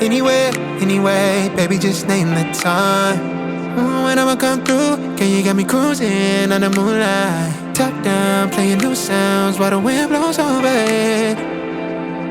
Anywhere, anyway, baby, just name the time. When I'ma come through, girl, you got me cruising under moonlight. Top down, playing new sounds while the wind blows over it.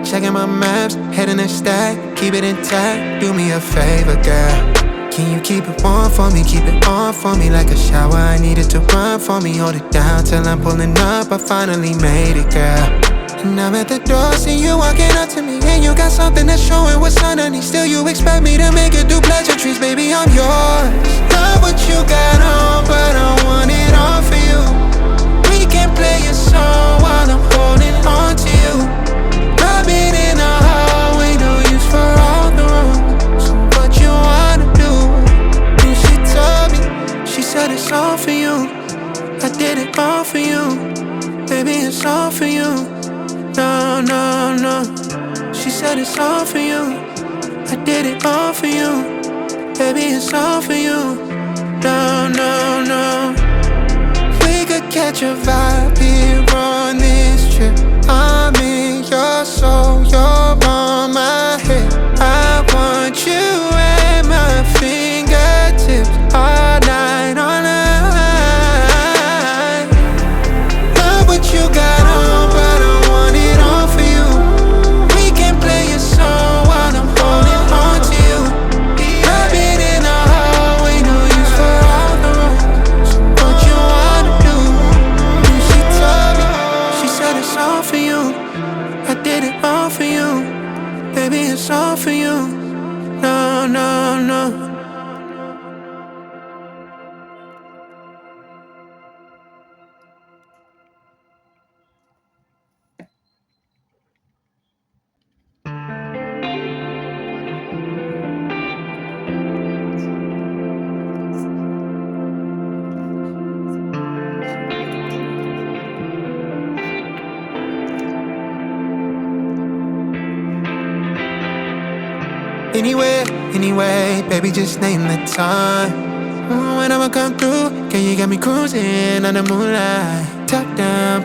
Checking my maps, heading a stack, keep it intact. Do me a favor, girl. Can you keep it warm for me, keep it on for me like a shower? I need it to run for me, hold it down till I'm pulling up. I finally made it, girl. And I'm at the door, see you walking up to me, and you got something that's showing what's underneath. Still you expect me to make it do pleasantries, baby, I'm yours. Love what you got on, but I want it all for you. We can play a song while I'm holding on to you. Rubbing in the hallway, no use for all the rooms. What you wanna do? And she told me, she said it's all for you. I did it all for you, baby, it's all for you. No, no, no. She said it's all for you. I did it all for you, baby, it's all for you. No, no, no. We could catch a vibe here on this trip. I'm in your soul, you're on my head. I want you at my fingertips all night, all night. Love what you got on, but I want it all for you. We can play a song while I'm holding on to you. Rubbing in the hallway, no use for all the rooms. What you wanna do? And she told me, she said it's all for you. I did it all for you, baby, it's all for you. No, no, no. Anywhere, anyway, baby, just name the time. When I'ma come through, girl, you got me cruising under moonlight. Top down.